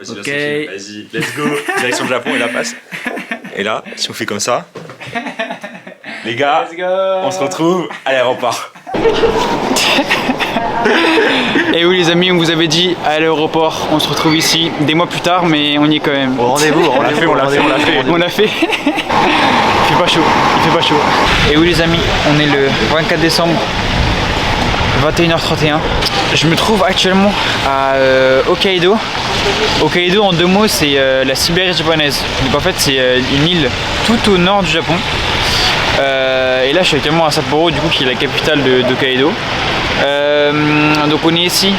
Ok. Vas-y, let's go. Direction le Japon et la passe. Et là, si on fait comme ça, les gars, on se retrouve à l'aéroport. Et oui les amis, on vous avait dit à l'aéroport, on se retrouve ici des mois plus tard, mais on y est quand même. Au rendez-vous, on l'a fait. Il fait pas chaud. Et oui les amis, on est le 24 décembre, 21h31. Je me trouve actuellement à Hokkaido. Hokkaido en deux mots, c'est la Sibérie japonaise. Donc en fait c'est une île tout au nord du Japon. Et là je suis actuellement à Sapporo, du coup qui est la capitale d'Hokkaido. Donc on est ici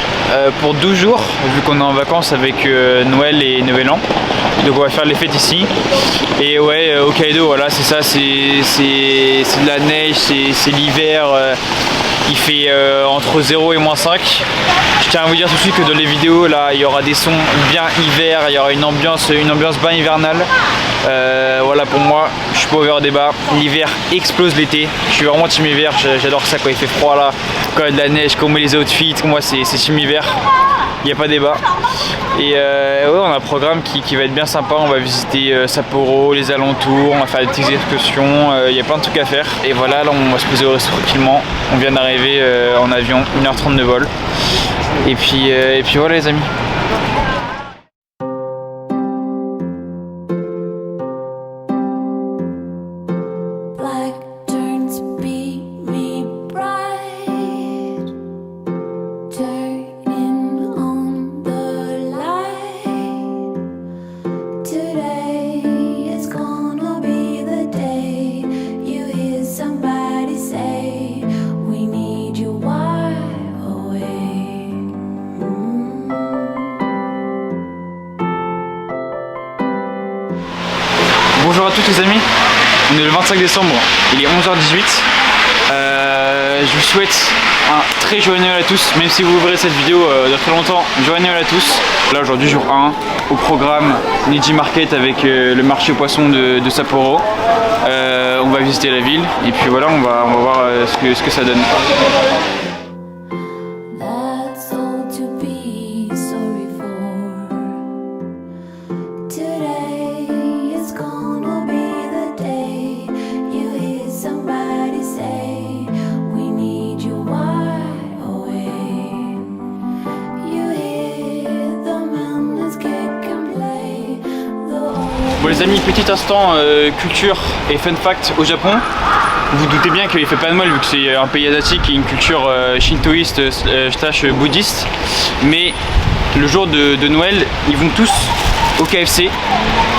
pour 12 jours, vu qu'on est en vacances avec Noël et Nouvel An. Donc on va faire les fêtes ici. Et ouais, Hokkaido, voilà, c'est ça, c'est de la neige, c'est l'hiver. Il fait entre 0 et -5. Je tiens à vous dire tout de suite que dans les vidéos, là, il y aura des sons bien hiver, il y aura une ambiance bien hivernale. Voilà, pour moi, je suis pas ouvert débat. L'hiver explose l'été. Je suis vraiment team hiver, j'adore ça quand il fait froid là, quand il y a de la neige, quand on met les outfits. Moi, c'est team hiver. Il n'y a pas débat. Et ouais, on a un programme qui va être bien sympa. On va visiter Sapporo, les alentours, on va faire des petites excursions. Il y a plein de trucs à faire. Et voilà, là on va se poser au resto tranquillement. On vient d'arriver en avion, 1h30 de vol. Et puis voilà les amis. Bonjour à tous les amis, on est le 25 décembre, il est 11h18. Je vous souhaite un très joyeux Noël à tous, même si vous verrez cette vidéo de très longtemps, joyeux Noël à tous. Là aujourd'hui jour 1, au programme Niji Market avec le marché aux poissons de Sapporo. On va visiter la ville et puis voilà, on va voir ce que ça donne. Bon les amis, petit instant culture et fun fact au Japon. Vous vous doutez bien qu'il fait pas de mal vu que c'est un pays asiatique et une culture shintoïste slash bouddhiste. Mais le jour de Noël, ils vont tous au KFC,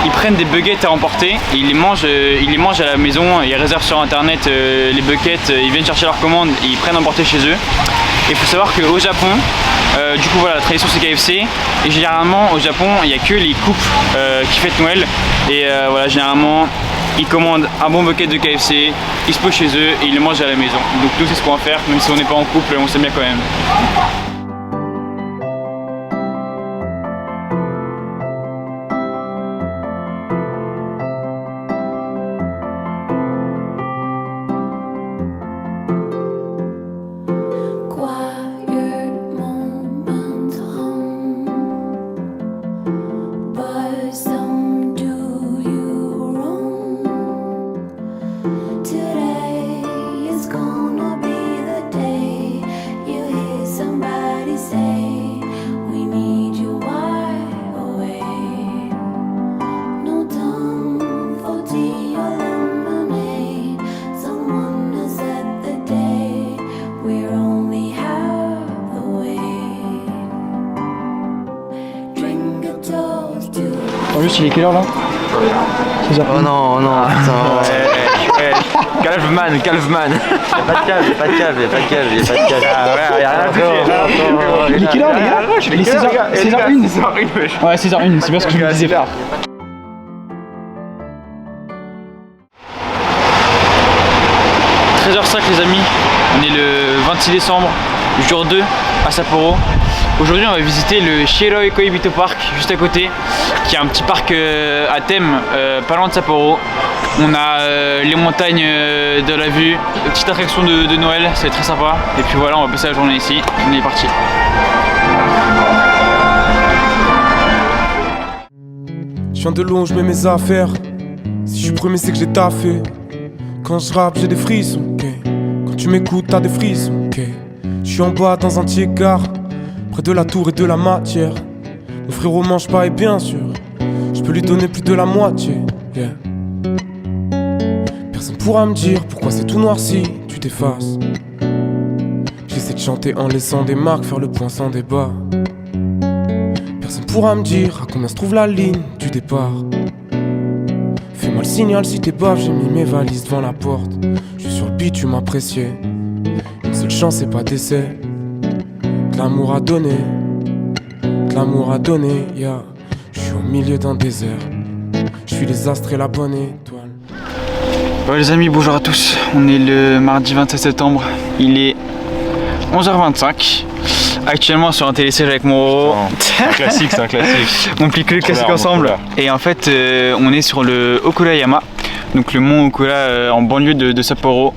ils prennent des buckets à emporter et ils les mangent à la maison, ils réservent sur internet les buckets, ils viennent chercher leur commande et ils prennent à emporter chez eux. Et il faut savoir qu'au Japon, du coup voilà, la tradition c'est KFC et généralement au Japon il n'y a que les couples qui fêtent Noël et voilà, généralement ils commandent un bon bucket de KFC, ils se posent chez eux et ils le mangent à la maison. Donc nous c'est ce qu'on va faire, même si on n'est pas en couple, on s'aime bien quand même. Juste il est quelle heure là? Oh non, non, putain. Calveman. Y'a pas de calve. Ah ouais, y'a rien à faire. Il est quelle heure les gars? Il est 16h01. Ouais, 16h01, c'est bien ce que je me disais. 13h05 les amis, on est le 26 décembre, jour 2 à Sapporo. Aujourd'hui on va visiter le Shiroi Koibito Park juste à côté, qui est un petit parc à thème pas loin de Sapporo. On a les montagnes de la vue, une petite attraction de Noël, ça va être très sympa. Et puis voilà, on va passer la journée ici, on est parti. Je viens de loin où je mets mes affaires. Si je suis premier c'est que j'ai taffé. Quand je rappe j'ai des frissons, ok. Quand tu m'écoutes t'as des frissons, ok. Je suis en bas dans un tiers-quart, près de la tour et de la matière. Mon frérot mange pas et bien sûr je peux lui donner plus de la moitié, yeah. Personne pourra me dire pourquoi c'est tout noir si tu t'effaces. J'essaie de chanter en laissant des marques, faire le point sans débat. Personne pourra me dire à combien se trouve la ligne du départ. Fais-moi le signal si t'es baf, j'ai mis mes valises devant la porte. Je suis sur le beat, tu m'appréciais. Une seule chance et pas d'essai. De l'amour à donner, de l'amour à donner, yeah. Je suis au milieu d'un désert. Je suis les astres et la bonne étoile. Ouais les amis, bonjour à tous. On est le mardi 27 septembre. Il est 11h25. Actuellement sur un télésiège avec mon Roro. C'est un classique, c'est un classique. On pique le classique ensemble. Et en fait on est sur le Okurayama. Donc le mont Okura en banlieue de Sapporo.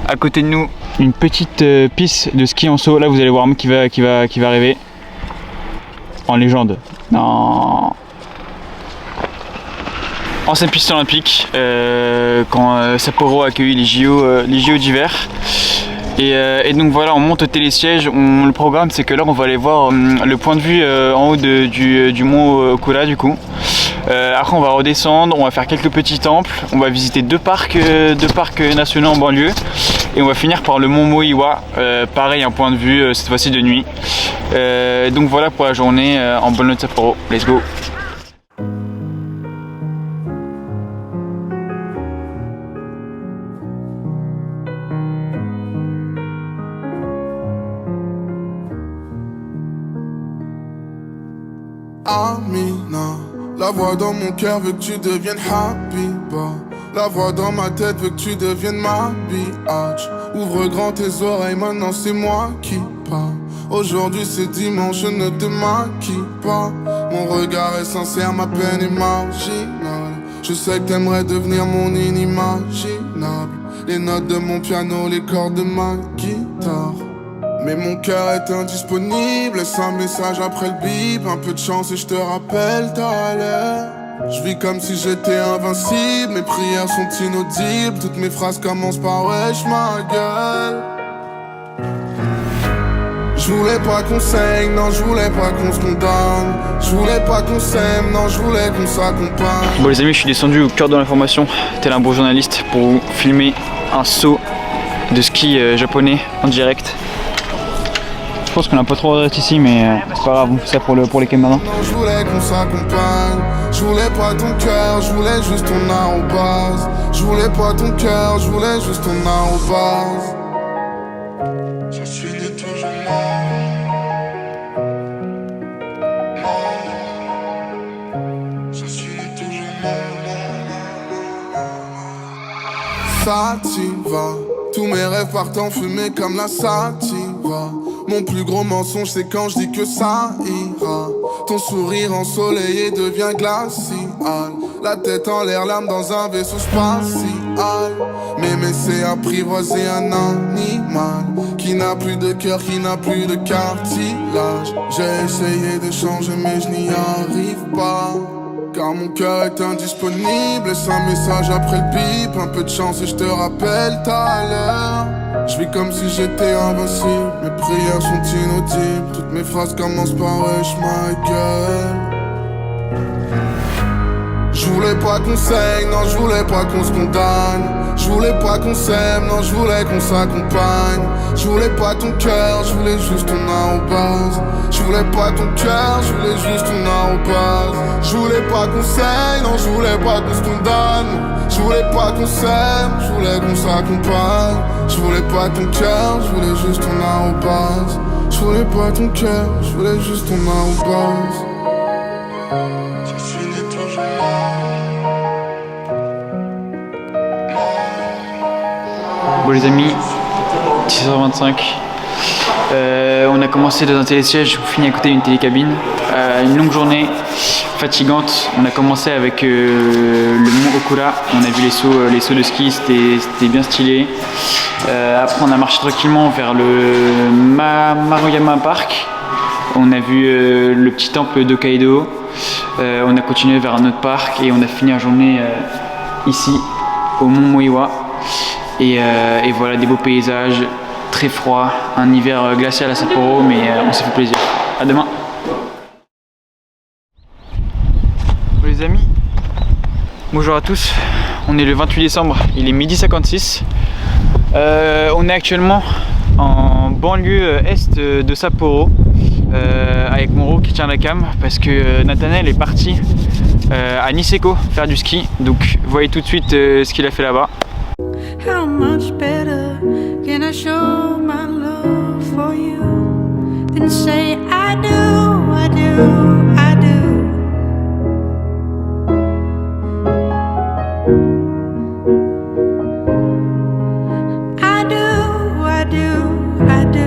À côté de nous une petite piste de ski en saut. Là vous allez voir un mec qui va arriver. En légende. Non. Ancienne piste olympique quand Sapporo a accueilli les JO d'hiver. Et donc voilà, on monte au télésiège. Le programme c'est que là on va aller voir le point de vue en haut du mont Okura du coup. Après on va redescendre, on va faire quelques petits temples, on va visiter deux parcs nationaux en banlieue. Et on va finir par le mont Moiwa, pareil un point de vue cette fois-ci de nuit. Donc voilà pour la journée en banlieue de Sapporo, let's go. Amina, la voix dans mon cœur veut que tu deviennes Habiba. La voix dans ma tête veut que tu deviennes ma biatch. Ouvre grand tes oreilles, maintenant c'est moi qui parle. Aujourd'hui c'est dimanche, je ne te maquille pas. Mon regard est sincère, ma peine est marginale. Je sais que t'aimerais devenir mon inimaginable. Les notes de mon piano, les cordes de ma guitare. Mais mon cœur est indisponible, laisse un message après le bip. Un peu de chance et je te rappelle tout à l'heure. Je vis comme si j'étais invincible, mes prières sont inaudibles. Toutes mes phrases commencent par wesh ma gueule. Je voulais pas qu'on saigne, non je voulais pas qu'on se condamne. Je voulais pas qu'on s'aime, non je voulais qu'on s'accompagne. Bon les amis, je suis descendu au cœur de l'information, tel un bon journaliste, pour vous filmer un saut de ski japonais en direct. Je pense qu'on a pas trop de ici, mais c'est pas grave, on fait ça pour les caméras. Je voulais qu'on s'accompagne, je voulais pas ton cœur, je voulais juste ton arrobase. Je voulais pas ton cœur, je voulais juste ton arrobase. Je suis né toujours je suis né toujours Sativa, tous mes rêves partent en fumée comme la sativa. Mon plus gros mensonge c'est quand je dis que ça ira. Ton sourire ensoleillé devient glacial. La tête en l'air, l'âme dans un vaisseau spatial. M'aimer c'est apprivoiser un animal qui n'a plus de cœur, qui n'a plus de cartilage. J'ai essayé de changer mais je n'y arrive pas. Car mon cœur est indisponible, laisse un message après le bip. Un peu de chance et je te rappelle tout à l'heure. Je vis comme si j'étais invincible, mes prières sont inaudibles. Toutes mes phrases commencent par wesh ma gueule. Je voulais pas qu'on saigne, non je voulais pas qu'on se condamne. Je voulais pas qu'on s'aime, non je voulais qu'on s'accompagne. Je voulais pas ton cœur, je voulais juste ton arrobase. Je voulais pas ton cœur, je voulais juste ton arrobase. Je voulais pas qu'on saigne, non je voulais pas qu'on se condamne. Je voulais pas qu'on s'aime, je voulais qu'on s'accompagne. Je voulais pas ton cœur, je voulais juste ton arrobase. Je voulais pas ton cœur, je voulais juste ton arrobase. Je suis né toujours Bon les amis, 6h25. On a commencé dans un télésiège, on finit à côté d'une télécabine. Une longue journée, fatigante. On a commencé avec le mont Okura. On a vu les sauts de ski, c'était bien stylé. Après on a marché tranquillement vers le Maruyama Park. On a vu le petit temple d'Hokkaido. On a continué vers un autre parc et on a fini la journée ici au Mont Moiwa. Et voilà, des beaux paysages, très froid, un hiver glacial à Sapporo, mais on s'est fait plaisir. À demain. Bon, les amis, bonjour à tous. On est le 28 décembre, il est 12h56. On est actuellement en banlieue est de Sapporo avec Moro qui tient la cam parce que Nathanaël est parti à Niseko faire du ski. Donc vous voyez tout de suite ce qu'il a fait là-bas. How much better can I show my love for you than say I do, I do, I do. I do, I do, I do.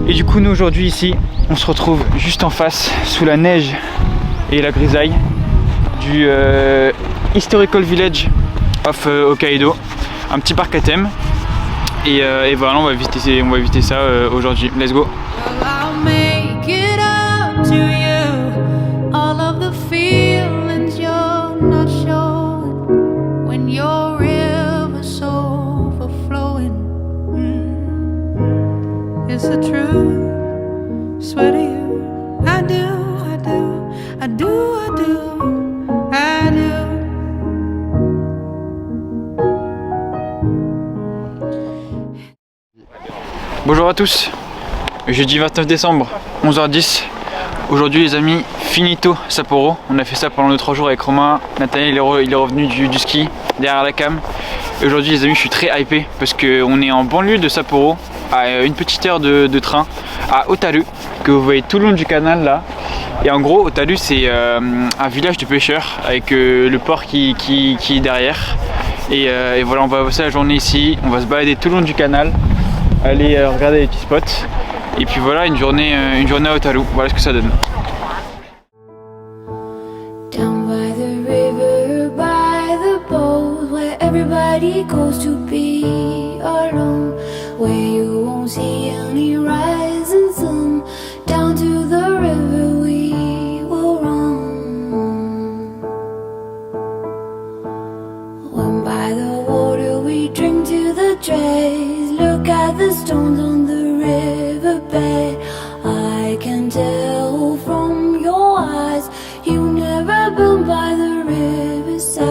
Et du coup nous aujourd'hui ici, on se retrouve juste en face sous la neige et la grisaille du Historical Village of Hokkaido, un petit parc à thème et voilà, on va visiter ça aujourd'hui. Let's go. I'll make it up to you. All of the feelings you're not showing when your river's overflowing. It's the truth. Swear to you, I do, I do, I do, I do, I do. Bonjour à tous, jeudi 29 décembre, 11h10. Aujourd'hui les amis, finito Sapporo. On a fait ça pendant 2-3 jours avec Romain. Nathanaël il est revenu du ski derrière la cam. Et aujourd'hui les amis, je suis très hypé parce qu'on est en banlieue de Sapporo, à une petite heure de train, à Otaru, que vous voyez tout le long du canal là. Et en gros, Otaru c'est un village de pêcheurs avec le port qui est derrière. Et voilà, on va passer la journée ici, on va se balader tout le long du canal, aller regarder les petits spots. Et puis voilà, une journée à Otaru, voilà ce que ça donne. Down by the river, by the boat, where everybody goes to be alone, where you won't see any rising sun. Down to the river we will run. When by the water we drink to the dregs, look at the stones on the riverbed. I can tell from your eyes you never been by the riverside.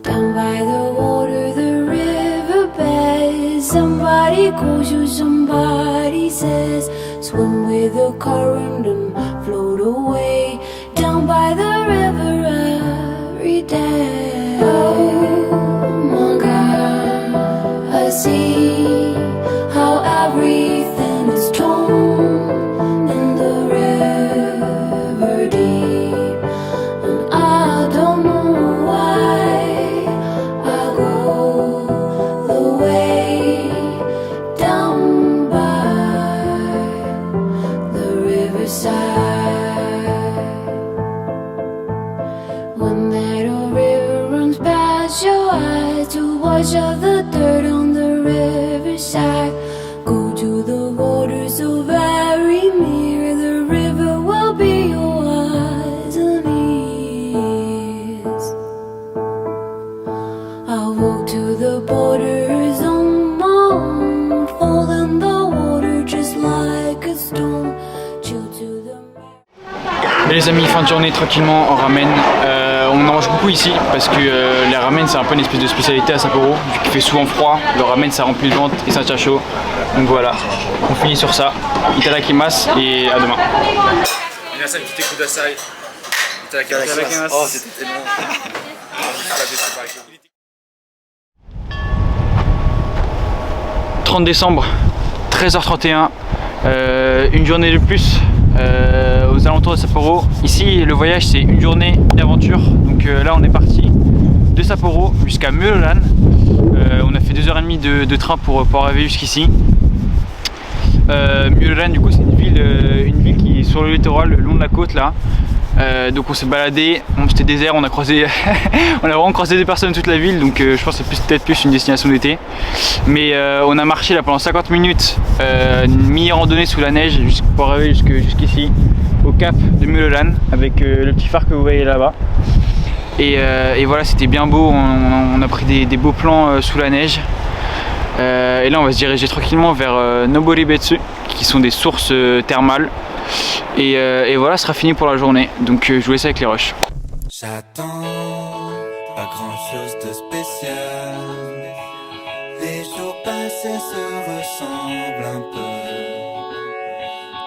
Down by the water, the riverbed, somebody calls you, somebody says, swim with the current and float away. Down by the river every day. Oh my God, I see how everything is torn in the river deep, and I don't know why I go the way down by the riverside. When that old river runs past your eyes, to wash out the dirt on the riverside, go to the water so very near, the river will be your eyes and ears. I'll walk to the borders on my own, fall in the water just like a stone, chill to the... Et les amis, fin de journée tranquillement en ramen. On en mange beaucoup ici parce que les ramen c'est un peu une espèce de spécialité à Sapporo. Vu qu'il fait souvent froid, le ramen ça remplit le ventre et ça tient chaud. Donc voilà, on finit sur ça. Itadakimasu et à demain. Minasan kite kudasai. Itadakimasu. Oh, c'était tellement. 30 décembre, 13h31, une journée de plus aux alentours de Sapporo. Ici le voyage c'est une journée d'aventure, donc là on est parti de Sapporo jusqu'à Muroran. On a fait 2h30 de train pour arriver jusqu'ici. Muroran du coup c'est une ville qui est sur le littoral, le long de la côte là. Donc on s'est baladé, bon, c'était désert, on a croisé on a vraiment croisé des personnes toute la ville, donc je pense que c'est peut-être plus une destination d'été. Mais on a marché là pendant 50 minutes, mi-randonnée sous la neige pour arriver jusqu'ici, au cap de Mulholland, avec le petit phare que vous voyez là-bas. Et voilà, c'était bien beau, on a pris des beaux plans sous la neige. Et là on va se diriger tranquillement vers Noboribetsu, qui sont des sources thermales. Et voilà, ce sera fini pour la journée. Donc je vous laisse avec les rushs. J'attends pas grand chose de spécial. Les jours passés se ressemblent un peu.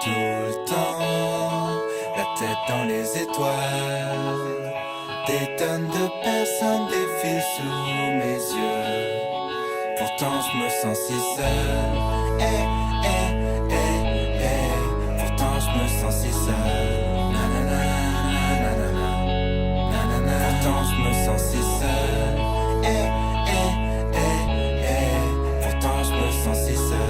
Tout le temps, la tête dans les étoiles. Des tonnes de personnes défilent sous mes yeux. Pourtant je me sens si seul. Pourtant je me sens si seul. Pourtant je me sens si seul. Pourtant je me sens si seul.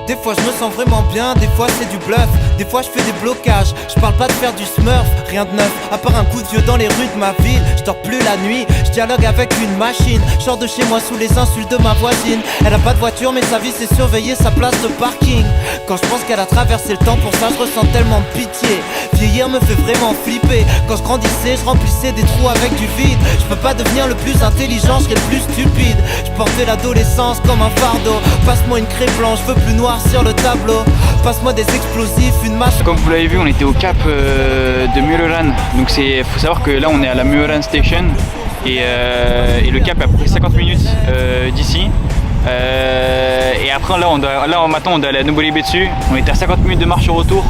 Des fois je me sens vraiment bien, des fois c'est du bluff. Des fois je fais des blocages, je parle pas de faire du smurf. Rien de neuf, à part un coup de vieux dans les rues de ma ville. Je dors plus la nuit, je dialogue avec une machine. Je sors de chez moi sous les insultes de ma voisine. Elle a pas de voiture mais sa vie c'est surveiller sa place de parking. Quand je pense qu'elle a traversé le temps, pour ça je ressens tellement de pitié. Vieillir me fait vraiment flipper. Quand je grandissais, je remplissais des trous avec du vide. Je peux pas devenir le plus intelligent, je serais le plus stupide. Je portais l'adolescence comme un fardeau. Passe-moi une craie blanche, je veux plus noir sur le tableau. Passe-moi des explosifs, une masse. Comme vous l'avez vu, on était au cap de Mulholland. Donc faut savoir que là on est à la Mulholland Station. Et le cap est à peu près 50 minutes d'ici. Et après là maintenant on doit aller à Noboribetsu. On était à 50 minutes de marche au retour.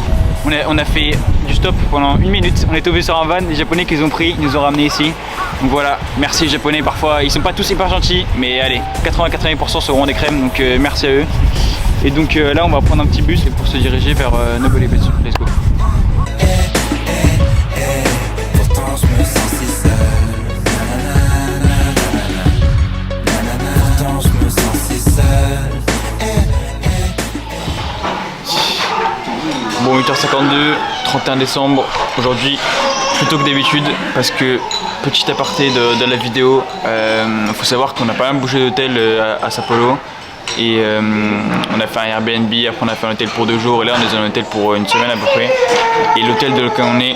On a fait du stop pendant 1 minute. On est tombé sur un van, les japonais qu'ils ont pris, ils nous ont ramenés ici. Donc voilà, merci les japonais. Parfois ils sont pas tous hyper gentils, mais allez, 80-90% seront des crèmes, donc merci à eux. Et donc là on va prendre un petit bus pour se diriger vers Noboribetsu. Let's go. Pourtant je me sens si seul. Pourtant je me sens si seul. Bon, 8h52, 31 décembre, aujourd'hui plus tôt que d'habitude parce que, petit aparté de la vidéo, faut savoir qu'on a pas mal bougé d'hôtel à Sao Paulo. Et on a fait un Airbnb, après on a fait un hôtel pour 2 jours et là on est dans un hôtel pour 1 semaine à peu près. Et l'hôtel dans lequel on est,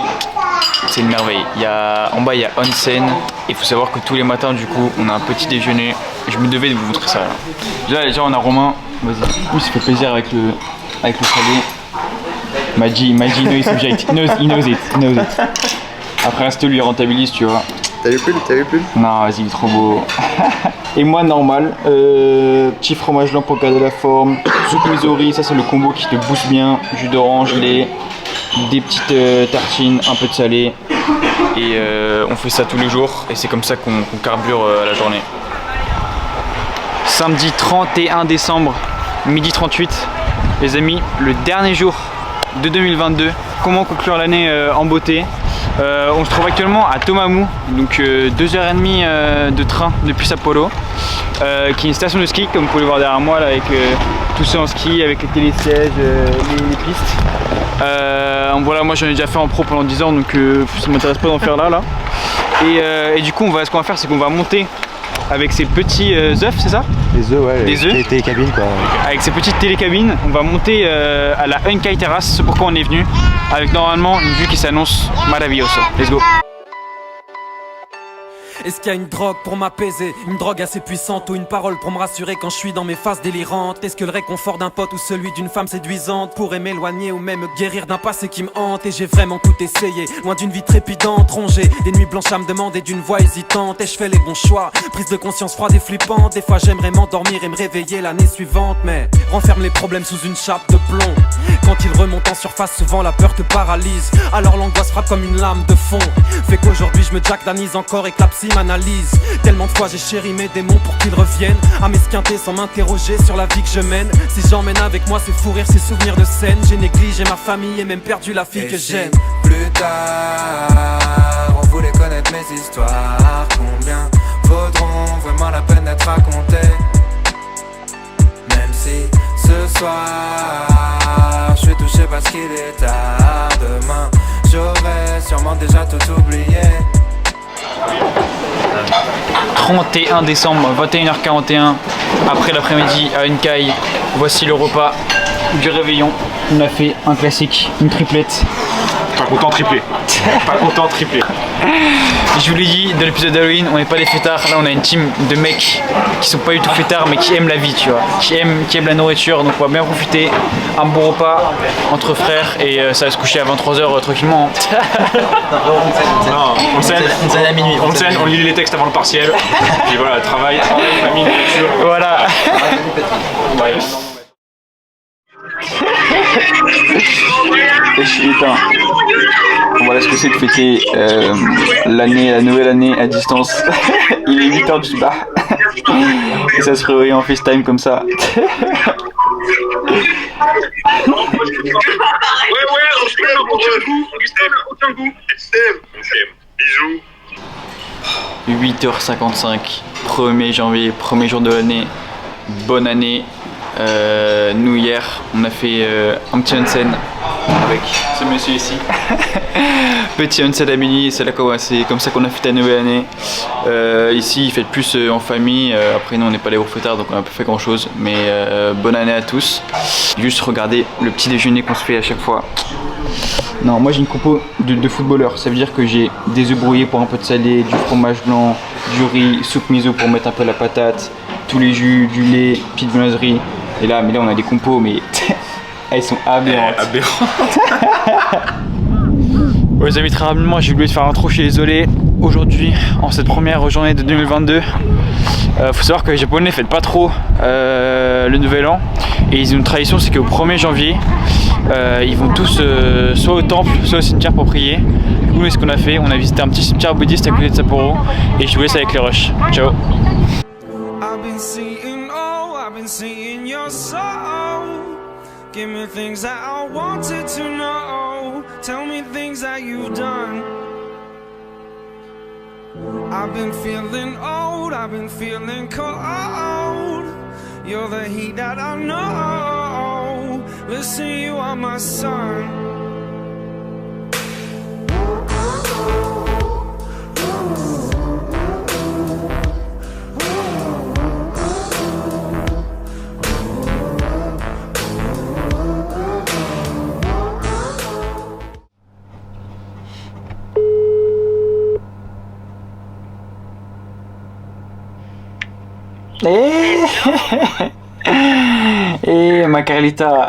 c'est une merveille. En bas il y a onsen et il faut savoir que tous les matins du coup on a un petit déjeuner. Je me devais de vous montrer ça là. Déjà on a Romain, vas-y. Lui ça fait plaisir avec le salé. Maji knows it. Après reste lui rentabilise tu vois. T'as vu le pull? Non, vas-y, il est trop beau. Et moi, normal, petit fromage blanc pour garder la forme, soupe misori, ça c'est le combo qui te booste bien, jus d'orange, lait, des petites tartines, un peu de salé. Et on fait ça tous les jours et c'est comme ça qu'on carbure la journée. Samedi 31 décembre, midi 38, les amis, le dernier jour de 2022. Comment conclure l'année en beauté? On se trouve actuellement à Tomamu, donc 2h30 de train depuis Sao Paulo, qui est une station de ski comme vous pouvez le voir derrière moi là, avec tout ça en ski, avec les télésièges, les pistes. Voilà, moi j'en ai déjà fait en pro pendant 10 ans donc ça m'intéresse pas d'en faire là. Et du coup ce qu'on va faire c'est qu'on va monter avec ces petits œufs, c'est ça? Les œufs, ouais, les œufs. Les télécabines quoi. Avec ces petites télécabines, on va monter à la Unkai Terrace, c'est pourquoi on est venu, avec normalement une vue qui s'annonce maravilloso. Let's go. Est-ce qu'il y a une drogue pour m'apaiser, une drogue assez puissante ou une parole pour me rassurer quand je suis dans mes phases délirantes? Est-ce que le réconfort d'un pote ou celui d'une femme séduisante pourrait m'éloigner ou même me guérir d'un passé qui me hante? Et j'ai vraiment tout essayé, loin d'une vie trépidante, rongée des nuits blanches à me demander d'une voix hésitante. Et je fais les bons choix, prise de conscience froide et flippante. Des fois j'aimerais m'endormir et me réveiller l'année suivante, mais renferme les problèmes sous une chape de plomb. Quand ils remontent en surface, souvent la peur te paralyse. Alors l'angoisse frappe comme une lame de fond. Fait qu'aujourd'hui je me jackdanise encore et que la psy m'analyse. Tellement de fois j'ai chéri mes démons pour qu'ils reviennent à m'esquinter sans m'interroger sur la vie que je mène. Si j'emmène avec moi ces fous rires, ces souvenirs de scène, j'ai négligé ma famille et même perdu la fille que j'aime. Plus tard, on voulait connaître mes histoires. Combien vaudront vraiment la peine d'être racontées? Même si ce soir pas ce qu'il est tard. Demain, j'aurais sûrement déjà tout oublié. 31 décembre, 21h41, après l'après-midi à une caille, voici le repas du réveillon. On a fait un classique, une triplette. Pas content triplé. Pas content triplé. Je vous l'ai dit dans l'épisode d'Halloween, on n'est pas des fêtards. Là on a une team de mecs qui sont pas du tout fêtards mais qui aiment la vie, tu vois, qui aiment la nourriture, donc on va bien profiter. Un bon repas entre frères et ça va se coucher à 23h tranquillement. Non, on scène à minuit. On lit les textes avant le partiel. Et voilà, travail, famille, nourriture. Voilà. Et je suis éteint. Voilà ce que c'est de fêter la nouvelle année à distance. Il est 8h du soir. Et ça se réveille en FaceTime comme ça. Ouais, on s'aime, aucun goût. On s'aime. Bisous. 8h55, 1er janvier, premier jour de l'année. Bonne année. Nous hier, on a fait un petit onsen avec ce monsieur ici. Petit onsen à minuit, c'est là c'est comme ça qu'on a fêté la nouvelle année. Ici, il fait plus en famille. Après, nous, on n'est pas les gros fêtards, donc on n'a pas fait grand chose. Mais bonne année à tous. Juste regardez le petit déjeuner qu'on se fait à chaque fois. Non, moi j'ai une compo de footballeur. Ça veut dire que j'ai des œufs brouillés pour un peu de salé, du fromage blanc, du riz, soupe miso pour mettre un peu la patate, tous les jus, du lait, petite viennoiserie. Et là, on a des compos, mais elles sont aberrantes. Ouais, les amis, très rapidement, j'ai oublié de faire l'intro, je suis désolé. Aujourd'hui, en cette première journée de 2022, faut savoir que les Japonais ne fêtent pas trop le nouvel an. Et ils ont une tradition, c'est qu'au 1er janvier, ils vont tous soit au temple, soit au cimetière pour prier. Du coup, ce qu'on a fait, on a visité un petit cimetière bouddhiste à côté de Sapporo. Et je vous laisse avec les rushs. Ciao. Seeing your soul, give me things that I wanted to know. Tell me things that you've done. I've been feeling old, I've been feeling cold. You're the heat that I know. Listen, you are my sun. Eh ma Carlita.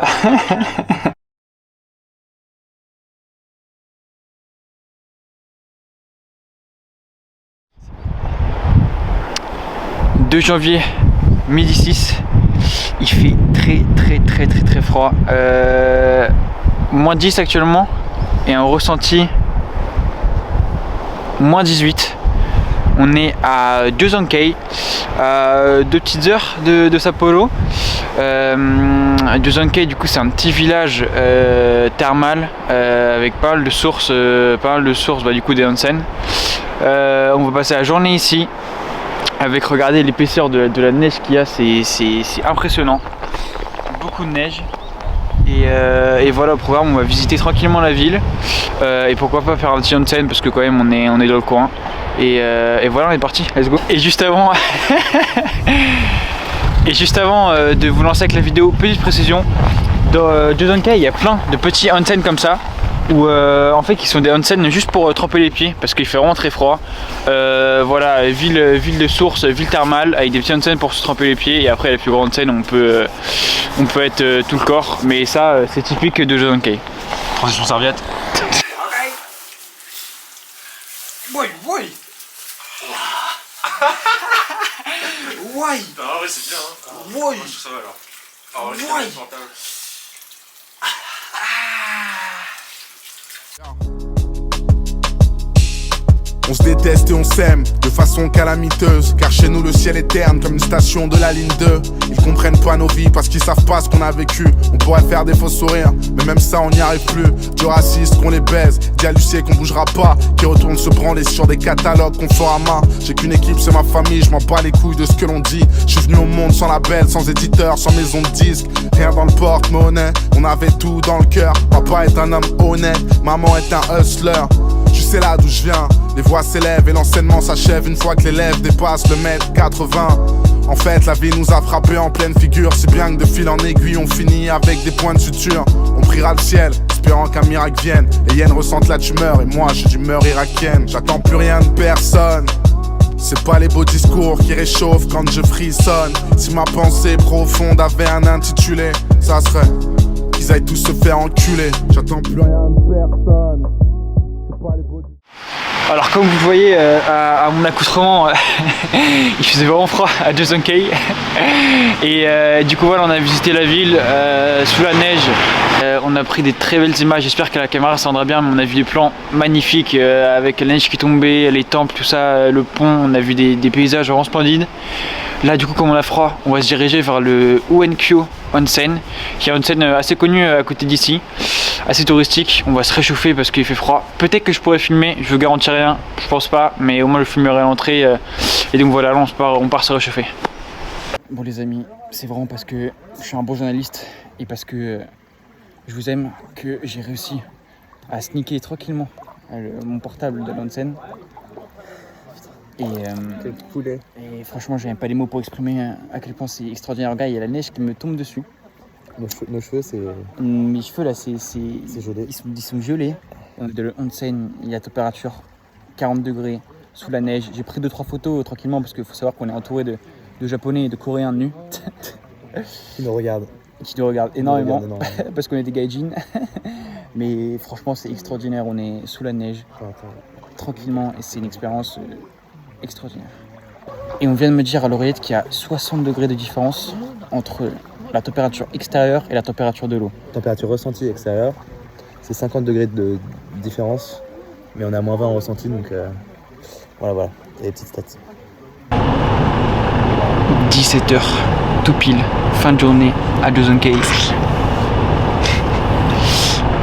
2 janvier, midi 6. Il fait très froid. Moins 10 actuellement et un ressenti moins 18. On est à Joseon-kei, 2 petites heures de Sapporo. Joseon-kei, du coup, c'est un petit village thermal avec pas mal de sources, du coup des onsen. On va passer la journée ici avec, regardez l'épaisseur de la neige qu'il y a, c'est impressionnant. Beaucoup de neige. Et voilà, au programme, on va visiter tranquillement la ville et pourquoi pas faire un petit onsen parce que quand même on est dans le coin. Et voilà, on est parti, let's go. Et juste avant de vous lancer avec la vidéo, petite précision, dans Joseon-kei il y a plein de petits onsen comme ça où en fait qui sont des onsen juste pour tremper les pieds parce qu'il fait vraiment très froid. Voilà, ville de source, ville thermale avec des petits onsen pour se tremper les pieds, et après la plus grande onsen on peut être tout le corps, mais ça c'est typique de Joseon-kei. Transition serviette. Ouais. Ah ouais, c'est bien, hein. Ouais. Je trouve ça va alors. Ah ouais, On se déteste et on s'aime de façon calamiteuse, car chez nous le ciel est terne comme une station de la ligne 2. Ils comprennent pas nos vies parce qu'ils savent pas ce qu'on a vécu. On pourrait faire des faux sourires, mais même ça on n'y arrive plus. Du raciste qu'on les baise, dit à Lucier qu'on bougera pas, qui retourne se branler sur des catalogues qu'on fera à main. J'ai qu'une équipe, c'est ma famille, je m'en bats les couilles de ce que l'on dit. Je suis venu au monde sans label, sans éditeur, sans maison de disque. Rien dans le porte-monnaie, on avait tout dans le cœur. Papa est un homme honnête, maman est un hustler. Tu sais là d'où je viens, les voix s'élèvent et l'enseignement s'achève une fois que l'élève dépasse le mètre 80. En fait la vie nous a frappé en pleine figure, si bien que de fil en aiguille on finit avec des points de suture. On priera le ciel, espérant qu'un miracle vienne. Et Yen ressente la tumeur et moi j'ai d'humeur irakienne. J'attends plus rien de personne, c'est pas les beaux discours qui réchauffent quand je frissonne. Si ma pensée profonde avait un intitulé, ça serait qu'ils aillent tous se faire enculer. J'attends plus rien de personne. Alors comme vous voyez à mon accoutrement, il faisait vraiment froid à Jason Kay. Et du coup voilà, on a visité la ville sous la neige. On a pris des très belles images, j'espère que la caméra ça rendra bien, mais on a vu des plans magnifiques avec la neige qui tombait, les temples, tout ça, le pont, on a vu des paysages vraiment splendides. Là du coup comme on a froid, on va se diriger vers le Uenkyo Onsen, qui est un onsen assez connu à côté d'ici, assez touristique. On va se réchauffer parce qu'il fait froid. Peut-être que je pourrais filmer, je vous garantis rien, je pense pas, mais au moins je filmerai à l'entrée. Et donc voilà, là on part se réchauffer. Bon les amis, c'est vraiment parce que je suis un bon journaliste et parce que je vous aime que j'ai réussi à sneaker tranquillement mon portable de l'onsen. Et franchement, j'ai même pas les mots pour exprimer à quel point c'est extraordinaire. Regarde, il y a la neige qui me tombe dessus. Nos cheveux, c'est... Mes cheveux là, c'est gelé. Ils sont gelés. De l'onsen, il y a température 40 degrés sous la neige. J'ai pris 2-3 photos tranquillement parce qu'il faut savoir qu'on est entouré de Japonais et de Coréens nus. Qui nous regardent. Qui nous regardent énormément parce qu'on est des gaijins. Mais franchement, c'est extraordinaire. On est sous la neige, tranquillement, et c'est une expérience extraordinaire. Et on vient de me dire à l'oreillette qu'il y a 60 degrés de différence entre la température extérieure et la température de l'eau. Température ressentie extérieure, c'est 50 degrés de différence, mais on a moins 20 en ressenti, donc voilà, il y a des petites stats. 17h, tout pile, fin de journée à Jason Kay.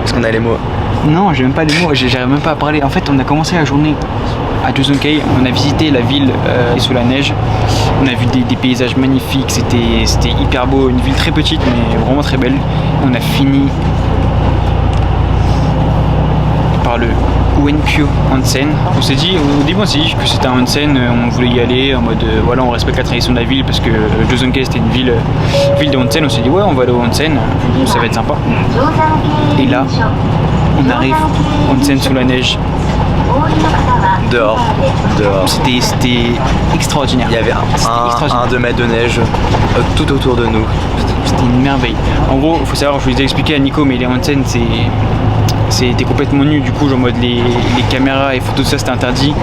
Est-ce qu'on a les mots? Non, j'ai même pas les mots, j'arrive même pas à parler. En fait, on a commencé la journée à Jason Kay, on a visité la ville sous la neige, on a vu des paysages magnifiques, c'était hyper beau, une ville très petite mais vraiment très belle. On a fini par le Uenkyo Onsen. On s'est dit, au début on s'est dit que c'était un onsen, on voulait y aller en mode voilà, on respecte la tradition de la ville parce que Jason Kay c'était une ville de onsen. On s'est dit ouais, on va aller au onsen, ça va être sympa. Et là on arrive onsen sous la neige. Dehors. C'était extraordinaire. Il y avait un 2 mètres de neige tout autour de nous. C'était une merveille. En gros, il faut savoir, je vous ai expliqué à Nico, mais les onsen c'était complètement nu. Du coup, en mode les caméras et photos, ça c'était interdit.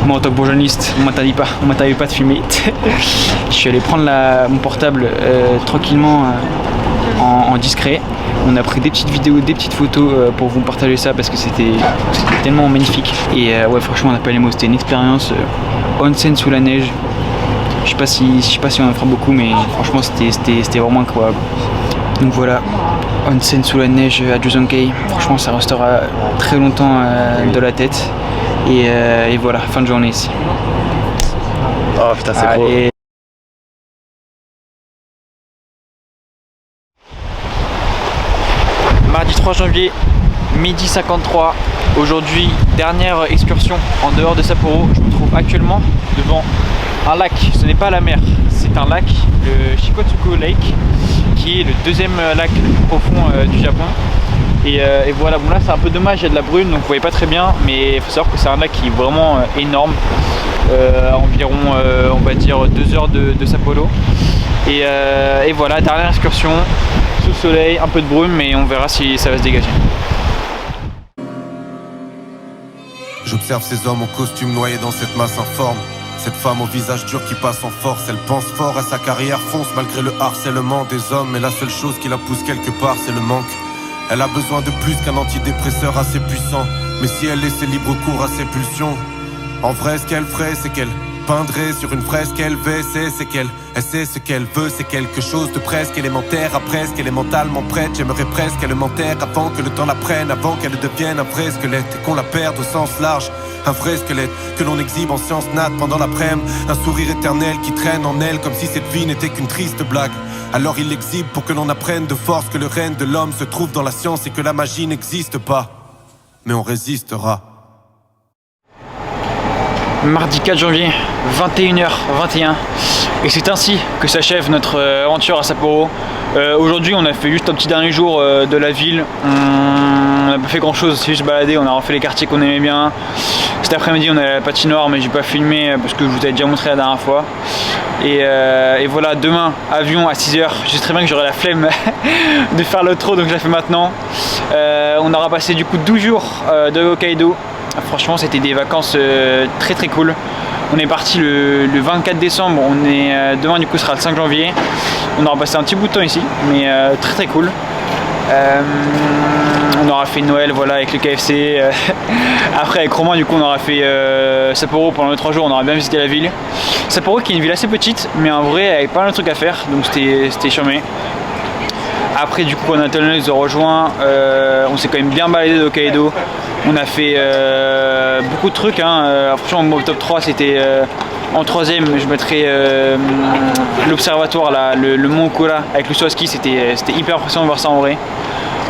Moi en tant que bon journaliste, on m'interdit pas de filmer. Je suis allé prendre mon portable tranquillement en discret. On a pris des petites vidéos, des petites photos pour vous partager ça parce que c'était tellement magnifique. Et ouais, franchement, on n'a pas les mots. C'était une expérience onsen sous la neige. Je sais pas si on en fera beaucoup, mais franchement, c'était vraiment incroyable. Donc voilà, onsen sous la neige à Jason Kay. Franchement, ça restera très longtemps dans la tête. Et voilà, fin de journée ici. Oh putain, c'est beau. Mardi 3 janvier, midi 53. Aujourd'hui, dernière excursion en dehors de Sapporo. Je me trouve actuellement devant un lac. Ce n'est pas la mer, c'est un lac, le Shikotsuku Lake, qui est le deuxième lac le plus profond du Japon. Et voilà, bon là c'est un peu dommage, il y a de la brune, donc vous voyez pas très bien, mais il faut savoir que c'est un lac qui est vraiment énorme, environ on va dire 2 heures de Sapporo. Et voilà, dernière excursion, sous le soleil, un peu de brume, mais on verra si ça va se dégager. J'observe ces hommes en costume noyés dans cette masse informe. Cette femme au visage dur qui passe en force. Elle pense fort à sa carrière, fonce malgré le harcèlement des hommes. Mais la seule chose qui la pousse quelque part, c'est le manque. Elle a besoin de plus qu'un antidépresseur assez puissant. Mais si elle laissait libre cours à ses pulsions, En vrai, ce qu'elle ferait, c'est qu'elle peindrait sur une fresque LVC, c'est qu'elle sait ce qu'elle veut, c'est quelque chose de presque élémentaire. Après, ce qu'elle est mentalement prête, j'aimerais presque qu'elle m'enterre avant que le temps la prenne, avant qu'elle devienne un vrai squelette et qu'on la perde au sens large. Un vrai squelette que l'on exhibe en sciences nat pendant l'après-midi. Un sourire éternel qui traîne en elle comme si cette vie n'était qu'une triste blague. Alors il l'exhibe pour que l'on apprenne de force que le règne de l'homme se trouve dans la science et que la magie n'existe pas. Mais on résistera. Mardi 4 janvier, 21h21, et c'est ainsi que s'achève notre aventure à Sapporo. Aujourd'hui on a fait juste un petit dernier jour de la ville, on n'a pas fait grand chose, c'est juste baladé, on a refait les quartiers qu'on aimait bien. Cet après-midi on est à la patinoire mais j'ai pas filmé parce que je vous avais déjà montré la dernière fois. Et voilà, demain avion à 6h, je sais très bien que j'aurai la flemme de faire l'outro donc je la fais maintenant. On aura passé du coup 12 jours de Hokkaido. Franchement c'était des vacances très très cool. On est parti le 24 décembre, demain du coup sera le 5 janvier. On aura passé un petit bout de temps ici, mais très très cool. On aura fait Noël voilà, avec le KFC. Après avec Romain du coup on aura fait Sapporo pendant les 3 jours, on aura bien visité la ville. Sapporo qui est une ville assez petite mais en vrai avec pas mal de trucs à faire donc c'était charmé. Après du coup quand Nathalie nous a rejoint, on s'est quand même bien baladé de Hokkaido. On a fait beaucoup de trucs, hein. Franchement mon top 3 c'était en troisième je mettrais l'observatoire là, le mont Okura avec le saut à ski, c'était hyper impressionnant de voir ça en vrai.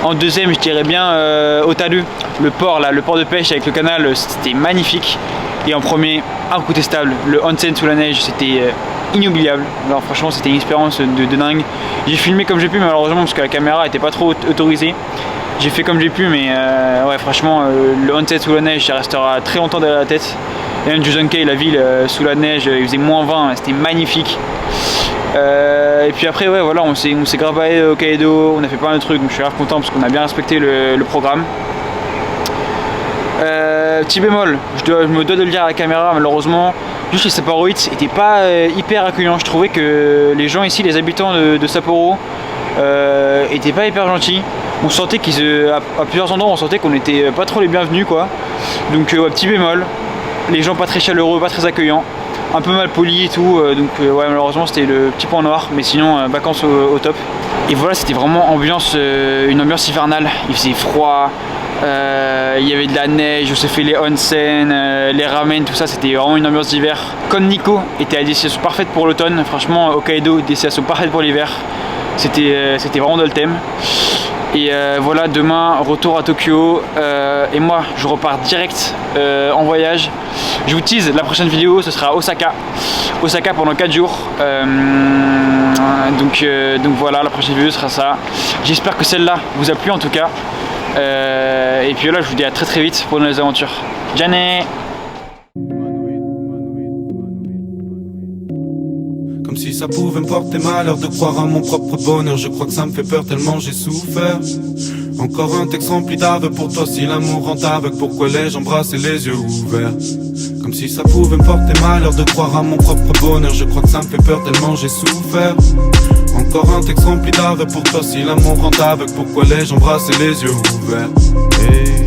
En deuxième je dirais bien Otaru, le port là, le port de pêche avec le canal, c'était magnifique. Et en premier, incontestable, le onsen sous la neige, c'était inoubliable. Alors franchement c'était une expérience de dingue. J'ai filmé comme j'ai pu malheureusement parce que la caméra n'était pas trop autorisée. J'ai fait comme j'ai pu mais ouais franchement le onsen sous la neige ça restera très longtemps derrière la tête. Et même Juzunkei, la ville sous la neige, il faisait -20, c'était magnifique. Et puis après ouais voilà on s'est grave baladé au Hokkaido, on a fait pas mal de trucs donc je suis grave content parce qu'on a bien respecté le programme. Petit bémol, je me dois de le dire à la caméra malheureusement, juste les Sapporoïtes n'étaient pas hyper accueillants. Je trouvais que les gens ici, les habitants de Sapporo, étaient pas hyper gentils. On sentait qu'à plusieurs endroits on sentait qu'on était pas trop les bienvenus quoi. Donc ouais, petit bémol, les gens pas très chaleureux, pas très accueillants, un peu mal polis et tout, donc ouais malheureusement c'était le petit point noir, mais sinon vacances au top. Et voilà c'était vraiment une ambiance hivernale, il faisait froid. Il y avait de la neige, on s'est fait les onsen, les ramen, tout ça, c'était vraiment une ambiance d'hiver. Comme Nico était à destination parfaite pour l'automne, franchement Hokkaido, destination parfaite pour l'hiver. C'était vraiment dans le thème. Et voilà, demain retour à Tokyo et moi je repars direct en voyage. Je vous tease, la prochaine vidéo ce sera Osaka pendant 4 jours. Donc voilà, la prochaine vidéo sera ça. J'espère que celle-là vous a plu en tout cas. Et puis là je vous dis à très très vite pour nos aventures. Jané. Comme si ça pouvait me porter malheur de croire à mon propre bonheur. Je crois que ça me fait peur tellement j'ai souffert. Encore un texte rempli d'aveux pour toi. Si l'amour rend aveugle, pourquoi l'ai-je embrassé les yeux ouverts? Comme si ça pouvait me porter malheur de croire à mon propre bonheur. Je crois que ça me fait peur tellement j'ai souffert. Encore un texte rempli d'aveux pour toi. Si l'amour rend aveugle, pourquoi l'ai-je embrassé les yeux ouverts? Hey.